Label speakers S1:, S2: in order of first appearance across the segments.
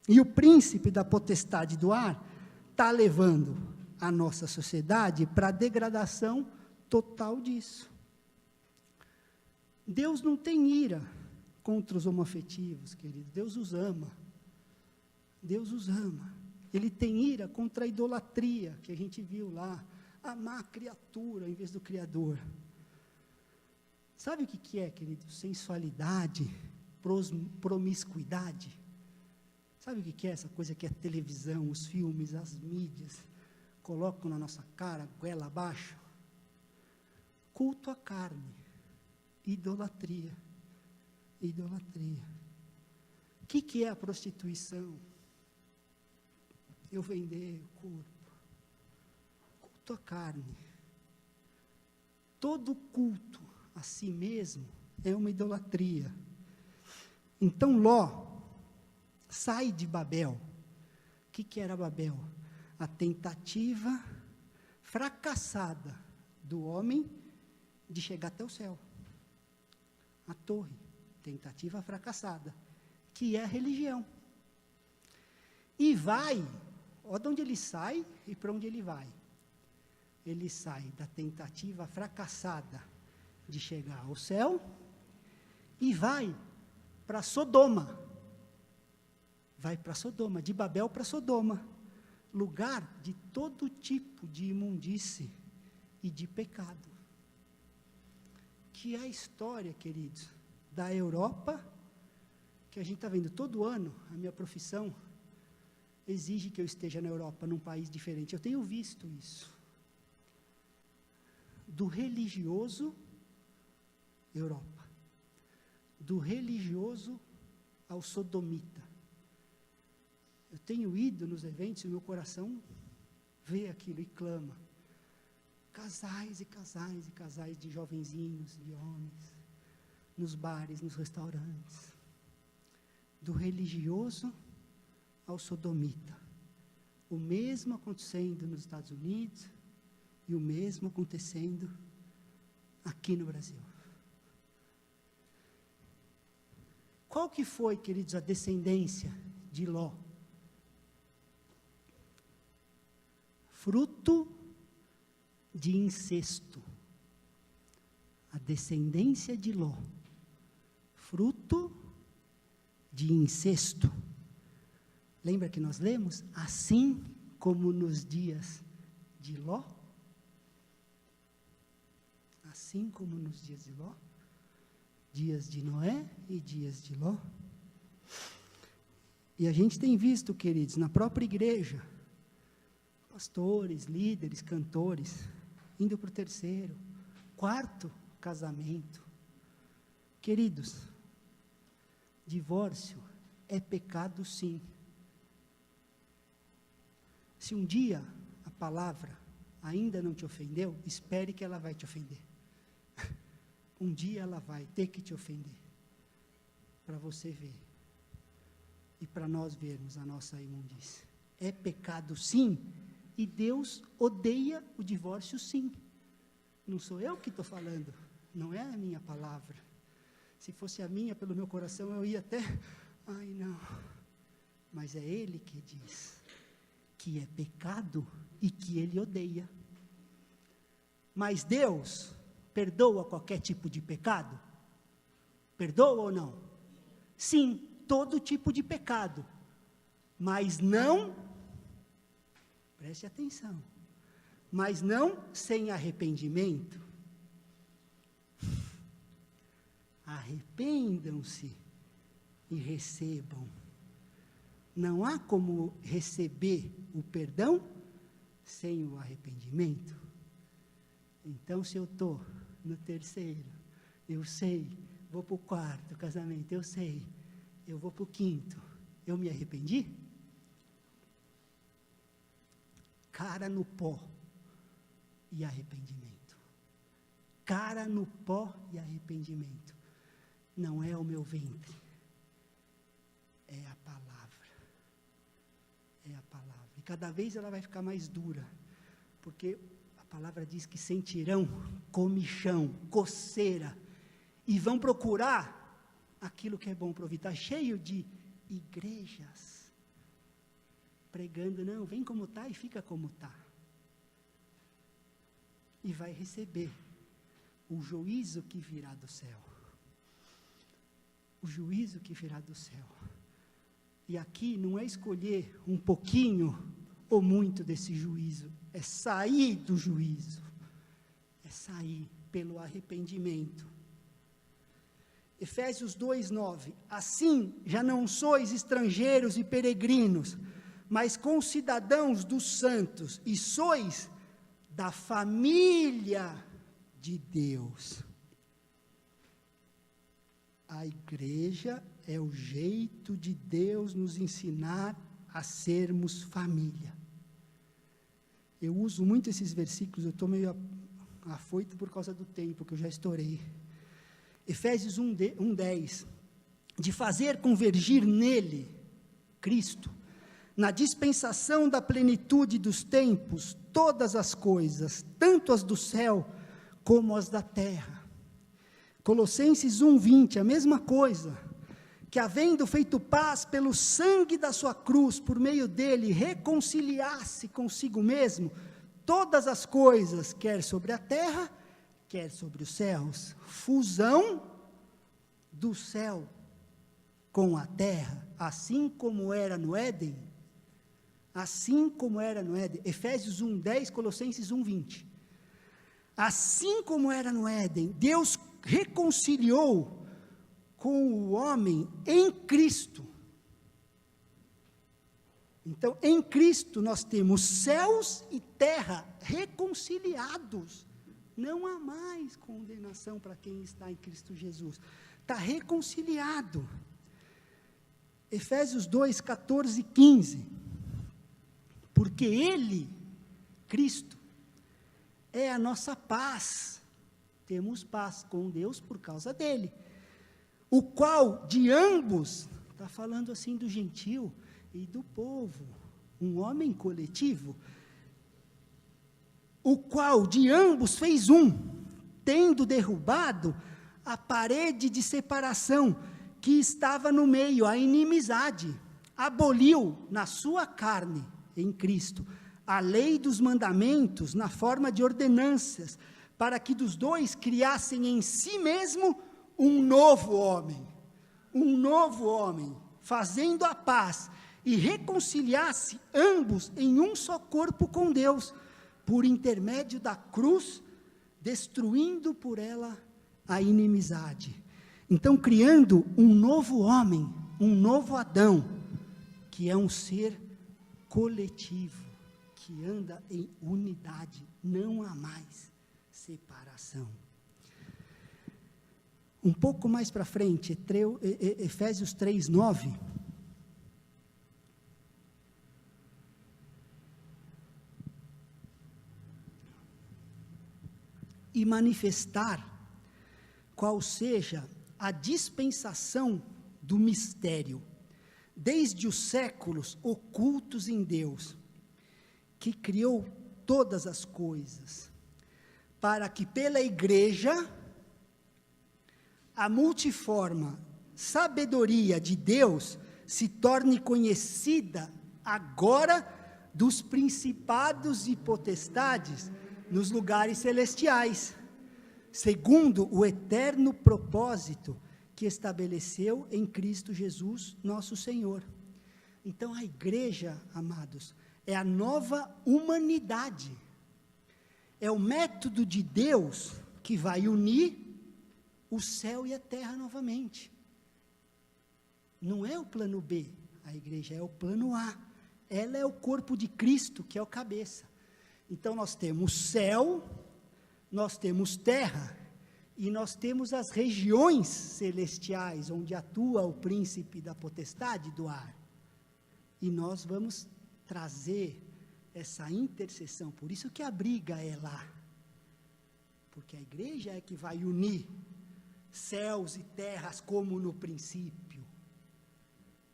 S1: E o príncipe da potestade do ar está levando a nossa sociedade para a degradação total disso. Deus não tem ira contra os homoafetivos, querido. Deus os ama. Deus os ama. Ele tem ira contra a idolatria, que a gente viu lá. Amar a criatura em vez do Criador. Sabe o que é, querido? Sensualidade, promiscuidade. Sabe o que é essa coisa que é a televisão, os filmes, as mídias, colocam na nossa cara, goela abaixo? Culto à carne, idolatria, idolatria. O que é a prostituição? Eu vender o corpo, culto à carne. Todo culto a si mesmo é uma idolatria. Então Ló sai de Babel. O que era Babel? A tentativa fracassada do homem de chegar até o céu. A torre, tentativa fracassada, que é a religião. E vai, olha de onde ele sai e para onde ele vai. Ele sai da tentativa fracassada de chegar ao céu e vai para Sodoma. Vai para Sodoma, de Babel para Sodoma, lugar de todo tipo de imundície e de pecado. Que é a história, queridos, da Europa, que a gente está vendo todo ano. A minha profissão exige que eu esteja na Europa, num país diferente. Eu tenho visto isso. Do religioso, Europa. Do religioso ao sodomita. Eu tenho ido nos eventos e o meu coração vê aquilo e clama. Casais e casais e casais de jovenzinhos, de homens, nos bares, nos restaurantes. Do religioso ao sodomita. O mesmo acontecendo nos Estados Unidos e o mesmo acontecendo aqui no Brasil. Qual que foi, queridos, a descendência de Ló? Fruto de incesto. A descendência de Ló. Fruto de incesto. Lembra que nós lemos? Assim como nos dias de Ló? Assim como nos dias de Ló? Dias de Noé e dias de Ló. E a gente tem visto, queridos, na própria igreja, pastores, líderes, cantores, indo para o 3º, 4º casamento. Queridos, divórcio é pecado sim. Se um dia a palavra ainda não te ofendeu, espere que ela vai te ofender. Um dia ela vai ter que te ofender, para você ver, e para nós vermos a nossa imundície. É pecado sim, e Deus odeia o divórcio sim. Não sou eu que estou falando, não é a minha palavra. Se fosse a minha, pelo meu coração, eu ia até, ai não, mas é Ele que diz que é pecado e que Ele odeia. Mas Deus perdoa qualquer tipo de pecado? Perdoa ou não? Sim, todo tipo de pecado. Mas não, preste atenção, mas não sem arrependimento. Arrependam-se e recebam. Não há como receber o perdão sem o arrependimento. Então, se eu estou no 3º, eu sei, vou para o 4º casamento, eu sei, eu vou para o 5º, eu me arrependi? Cara no pó e arrependimento. Cara no pó e arrependimento. Não é o meu ventre, é a palavra. É a palavra. E cada vez ela vai ficar mais dura, porque a palavra diz que sentirão comichão, coceira, e vão procurar aquilo que é bom para ouvir. Está cheio de igrejas pregando, não, vem como está e fica como está. E vai receber o juízo que virá do céu. O juízo que virá do céu. E aqui não é escolher um pouquinho ou muito desse juízo, é sair do juízo, é sair pelo arrependimento. Efésios 2:9, assim já não sois estrangeiros e peregrinos, mas concidadãos dos santos, e sois da família de Deus. A igreja é o jeito de Deus nos ensinar a sermos família. Eu uso muito esses versículos, eu estou meio afoito por causa do tempo, que eu já estourei. Efésios 1:10, de fazer convergir nele, Cristo, na dispensação da plenitude dos tempos, todas as coisas, tanto as do céu como as da terra. Colossenses 1:20, a mesma coisa, que havendo feito paz pelo sangue da sua cruz, por meio dele, reconciliasse consigo mesmo todas as coisas, quer sobre a terra, quer sobre os céus. Fusão do céu com a terra, assim como era no Éden. Assim como era no Éden. Efésios 1:10, Colossenses 1:20. Assim como era no Éden, Deus reconciliou com o homem em Cristo. Então, em Cristo nós temos céus e terra reconciliados. Não há mais condenação para quem está em Cristo Jesus. Está reconciliado. Efésios 2, 14 e 15. Porque Ele, Cristo, é a nossa paz. Temos paz com Deus por causa dele. O qual de ambos, está falando assim do gentil e do povo, um homem coletivo, o qual de ambos fez um, tendo derrubado a parede de separação que estava no meio, a inimizade, aboliu na sua carne, em Cristo, a lei dos mandamentos na forma de ordenanças, para que dos dois criassem em si mesmo um novo homem, fazendo a paz, e reconciliasse ambos em um só corpo com Deus, por intermédio da cruz, destruindo por ela a inimizade. Então, criando um novo homem, um novo Adão, que é um ser coletivo, que anda em unidade, não há mais separação. Um pouco mais para frente, Efésios 3:9. E manifestar qual seja a dispensação do mistério, desde os séculos ocultos em Deus, que criou todas as coisas, para que pela igreja a multiforme sabedoria de Deus se torne conhecida agora dos principados e potestades nos lugares celestiais, segundo o eterno propósito que estabeleceu em Cristo Jesus, nosso Senhor. Então a igreja, amados, é a nova humanidade, é o método de Deus que vai unir o céu e a terra novamente. Não é o plano B, a igreja é o plano A, ela é o corpo de Cristo, que é o cabeça. Então nós temos céu, nós temos terra, e nós temos as regiões celestiais, onde atua o príncipe da potestade do ar. E nós vamos trazer essa intercessão, por isso que a briga é lá. Porque a igreja é que vai unir céus e terras como no princípio,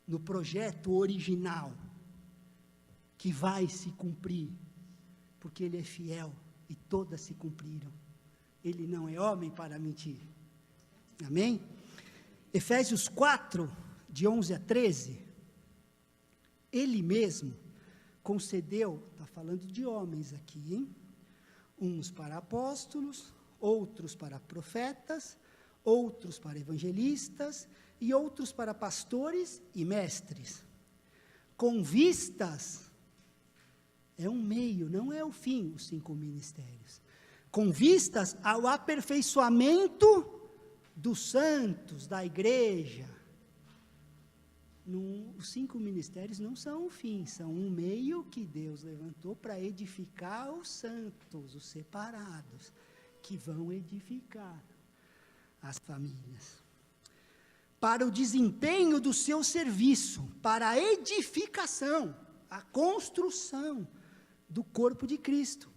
S1: no projeto original, que vai se cumprir, porque Ele é fiel e todas se cumpriram. Ele não é homem para mentir. Amém? Efésios 4, de 11 a 13, Ele mesmo concedeu, está falando de homens aqui, hein? Uns para apóstolos, outros para profetas, outros para evangelistas e outros para pastores e mestres, com vistas, é um meio, não é o fim, os 5 ministérios, com vistas ao aperfeiçoamento dos santos, da igreja. Os 5 ministérios não são o fim, são um meio que Deus levantou para edificar os santos, os separados, que vão edificar as famílias. Para o desempenho do seu serviço, para a edificação, a construção do corpo de Cristo,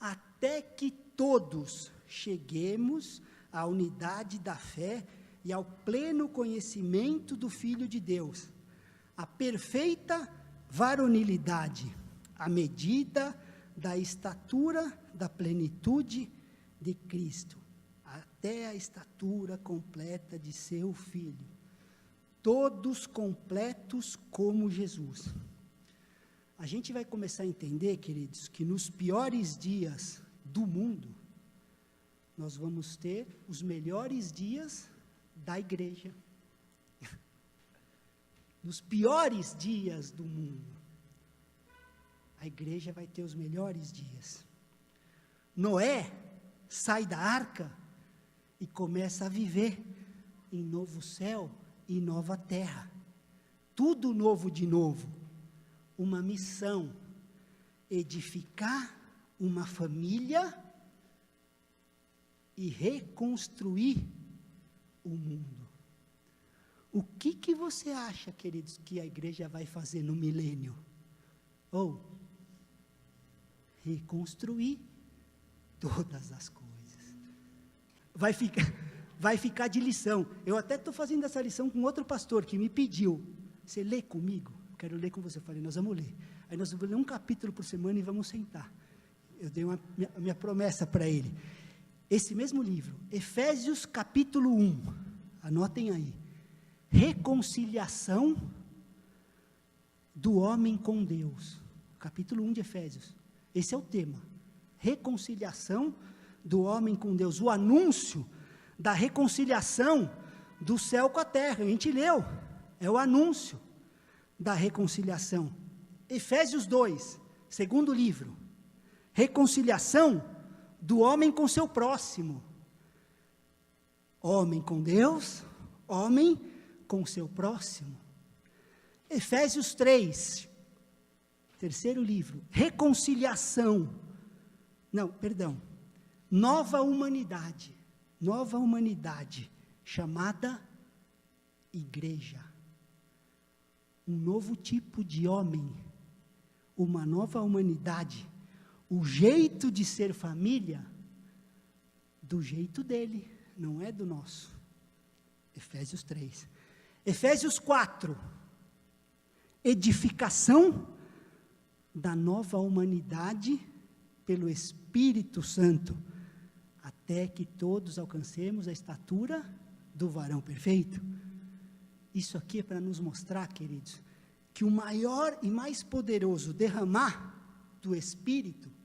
S1: até que todos cheguemos à unidade da fé e ao pleno conhecimento do Filho de Deus, a perfeita varonilidade, à medida da estatura da plenitude de Cristo, até a estatura completa de seu Filho, todos completos como Jesus. A gente vai começar a entender, queridos, que nos piores dias do mundo, nós vamos ter os melhores dias da igreja. Nos piores dias do mundo, a igreja vai ter os melhores dias. Noé sai da arca e começa a viver em novo céu e nova terra. Tudo novo de novo. Uma missão: edificar uma família e reconstruir o mundo. O que você acha, queridos, que a igreja vai fazer no milênio? Reconstruir todas as coisas. Vai ficar de lição. Eu até estou fazendo essa lição com outro pastor que me pediu: você lê comigo? Quero ler com você. Eu falei: nós vamos ler. Aí nós vamos ler um capítulo por semana e vamos sentar. Eu dei a minha promessa para ele. Esse mesmo livro, Efésios capítulo 1, anotem aí, reconciliação do homem com Deus, capítulo 1 de Efésios, esse é o tema, reconciliação do homem com Deus, o anúncio da reconciliação do céu com a terra. A gente leu, é o anúncio da reconciliação. Efésios 2, segundo livro, reconciliação do homem com seu próximo, homem com Deus, homem com seu próximo. Efésios 3, terceiro livro, reconciliação, nova humanidade, chamada igreja, um novo tipo de homem, uma nova humanidade, o jeito de ser família, do jeito dele, não é do nosso. Efésios 3. Efésios 4, edificação da nova humanidade pelo Espírito Santo, até que todos alcancemos a estatura do varão perfeito. Isso aqui é para nos mostrar, queridos, que o maior e mais poderoso derramar do Espírito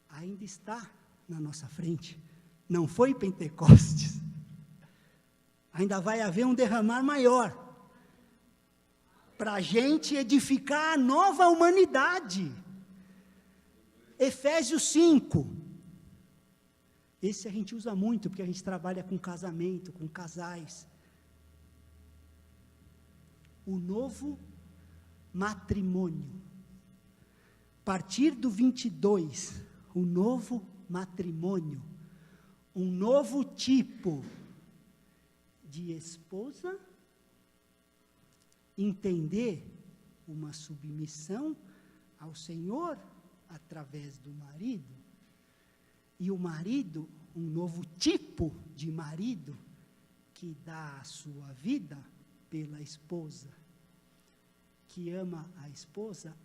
S1: ainda está na nossa frente. Não foi Pentecostes. Ainda vai haver um derramar maior, para a gente edificar a nova humanidade. Efésios 5, esse a gente usa muito, porque a gente trabalha com casamento, com casais. O novo matrimônio, a partir do 22, o novo matrimônio, um novo tipo de esposa, entender uma submissão ao Senhor através do marido, e o marido, um novo tipo de marido, que dá a sua vida pela esposa, que ama a esposa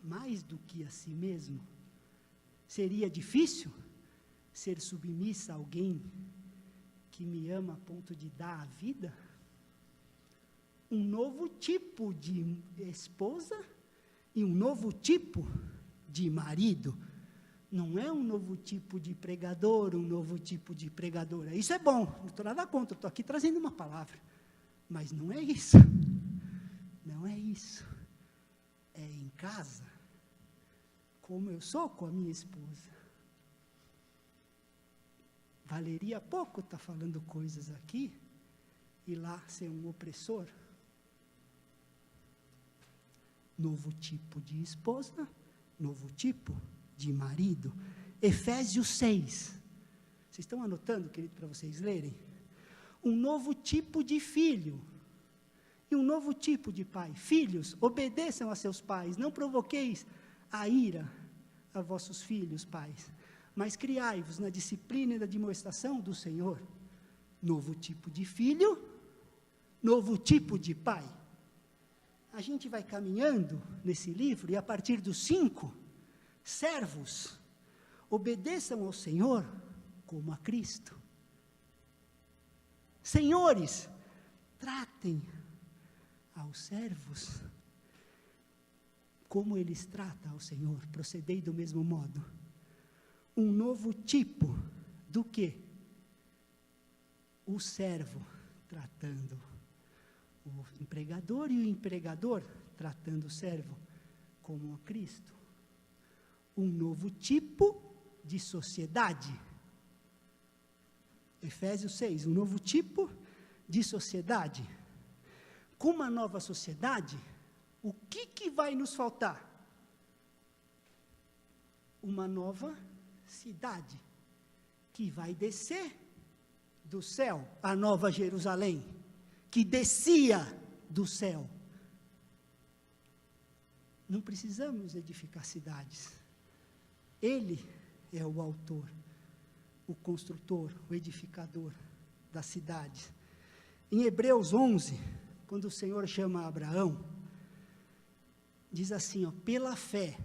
S1: mais do que a si mesmo. Seria difícil ser submissa a alguém que me ama a ponto de dar a vida? Um novo tipo de esposa e um novo tipo de marido. Não é um novo tipo de pregador, um novo tipo de pregadora. Isso é bom, não estou nada contra, estou aqui trazendo uma palavra. Mas não é isso. Não é isso. É em casa, como eu sou com a minha esposa. Valeria pouco estar falando coisas aqui e lá ser um opressor. Novo tipo de esposa, novo tipo de marido. Efésios 6. Vocês estão anotando, querido, para vocês lerem? Um novo tipo de filho e um novo tipo de pai. Filhos, obedeçam a seus pais, não provoqueis a ira a vossos filhos, pais, mas criai-vos na disciplina e na demonstração do Senhor. Novo tipo de filho, novo tipo de pai. A gente vai caminhando nesse livro, e a partir dos 5, servos, obedeçam ao Senhor como a Cristo. Senhores, tratem aos servos como eles tratam ao Senhor, procedei do mesmo modo. Um novo tipo do quê? O servo tratando o empregador e o empregador tratando o servo como a Cristo. Um novo tipo de sociedade. Efésios 6, um novo tipo de sociedade. Com uma nova sociedade, o que vai nos faltar? Uma nova cidade, que vai descer do céu, a Nova Jerusalém, que descia do céu. Não precisamos edificar cidades. Ele é o autor, o construtor, o edificador das cidades. Em Hebreus 11, quando o Senhor chama Abraão, diz assim, ó, pela fé,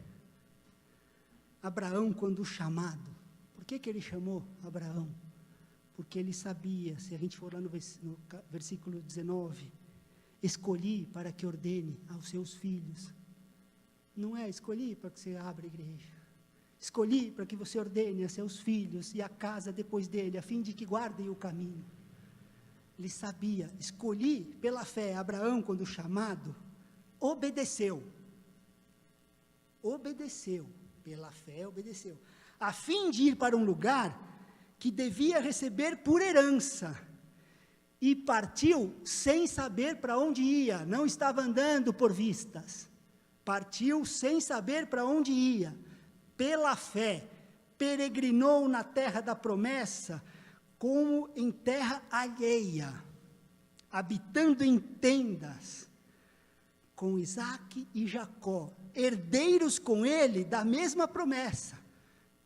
S1: Abraão, quando chamado, por que ele chamou Abraão? Porque ele sabia, se a gente for lá no versículo 19, escolhi para que ordene aos seus filhos. Não é escolhi para que você abra a igreja. Escolhi para que você ordene a seus filhos e a casa depois dele, a fim de que guardem o caminho. Ele sabia, escolhi pela fé. Abraão, quando chamado, obedeceu. Obedeceu, pela fé obedeceu. A fim de ir para um lugar que devia receber por herança. E partiu sem saber para onde ia, não estava andando por vistas. Partiu sem saber para onde ia. Pela fé, peregrinou na terra da promessa, como em terra alheia, habitando em tendas, com Isaque e Jacó, herdeiros com ele da mesma promessa.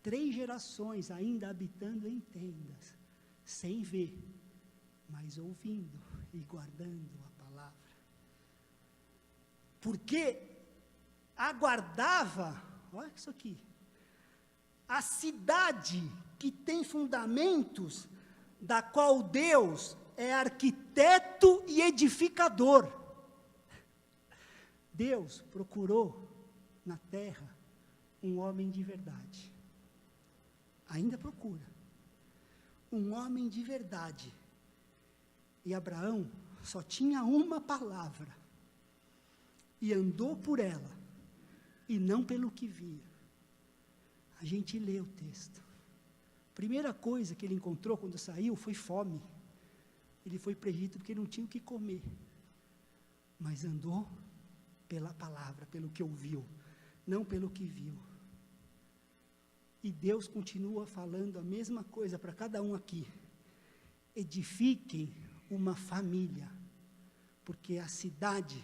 S1: 3 gerações ainda habitando em tendas, sem ver, mas ouvindo e guardando a palavra. Porque aguardava, olha isso aqui, a cidade que tem fundamentos, da qual Deus é arquiteto e edificador. Deus procurou na terra um homem de verdade. Ainda procura. Um homem de verdade. E Abraão só tinha uma palavra. E andou por ela. E não pelo que via. A gente lê o texto. Primeira coisa que ele encontrou quando saiu foi fome. Ele foi para o Egito porque não tinha o que comer. Mas andou pela palavra, pelo que ouviu, não pelo que viu. E Deus continua falando a mesma coisa para cada um aqui. Edifiquem uma família, porque a cidade,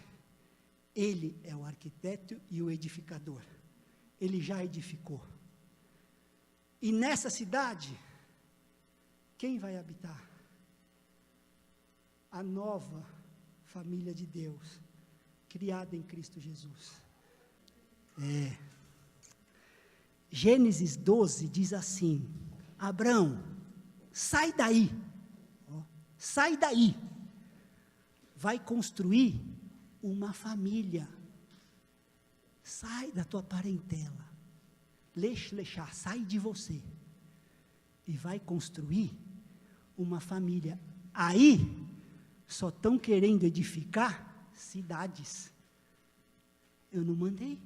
S1: Ele é o arquiteto e o edificador. Ele já edificou. E nessa cidade, quem vai habitar? A nova família de Deus, criada em Cristo Jesus. Gênesis 12 diz assim, Abraão, sai daí, sai daí, vai construir uma família. Sai da tua parentela. Lech-lechá, sai de você. E vai construir uma família. Aí, só estão querendo edificar cidades. Eu não mandei.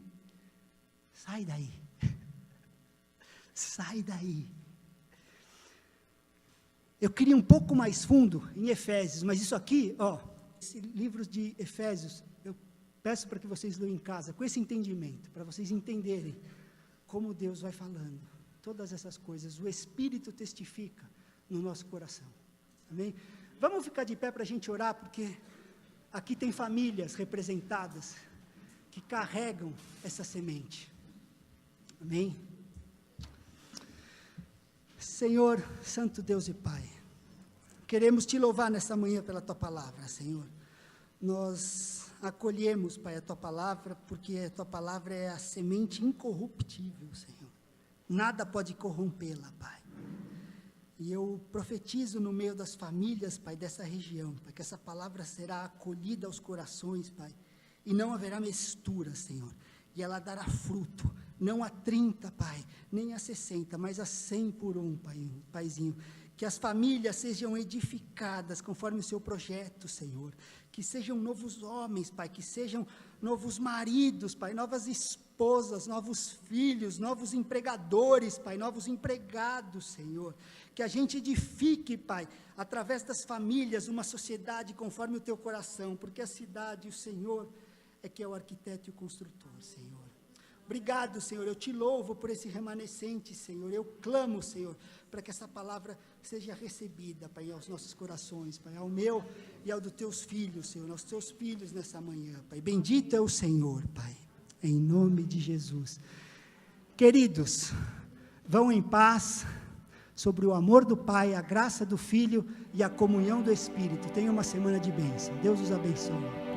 S1: Sai daí. Sai daí. Eu queria um pouco mais fundo em Efésios, mas isso aqui, esse livro de Efésios, eu peço para que vocês leiam em casa, com esse entendimento, para vocês entenderem como Deus vai falando, todas essas coisas, o Espírito testifica no nosso coração, amém? Vamos ficar de pé para a gente orar, porque aqui tem famílias representadas, que carregam essa semente, amém? Senhor, Santo Deus e Pai, queremos Te louvar nessa manhã pela Tua palavra, Senhor. Nós acolhemos, Pai, a Tua palavra, porque a Tua palavra é a semente incorruptível, Senhor. Nada pode corrompê-la, Pai. E eu profetizo no meio das famílias, Pai, dessa região, Pai, que essa palavra será acolhida aos corações, Pai, e não haverá mistura, Senhor, e ela dará fruto, não a 30, Pai, nem a 60, mas a 100 por um, Pai, Paizinho. Que as famílias sejam edificadas conforme o seu projeto, Senhor. Que sejam novos homens, Pai, que sejam novos maridos, Pai, novas esposas, novos filhos, novos empregadores, Pai, novos empregados, Senhor. Que a gente edifique, Pai, através das famílias, uma sociedade conforme o Teu coração, porque a cidade, o Senhor, é que é o arquiteto e o construtor, Senhor. Obrigado, Senhor, eu Te louvo por esse remanescente, Senhor, eu clamo, Senhor, para que essa palavra seja recebida, Pai, aos nossos corações, Pai, ao meu e ao dos Teus filhos, Senhor, aos Teus filhos nessa manhã, Pai, bendito é o Senhor, Pai, em nome de Jesus. Queridos, vão em paz, sobre o amor do Pai, a graça do Filho e a comunhão do Espírito. Tenham uma semana de bênção, Deus os abençoe.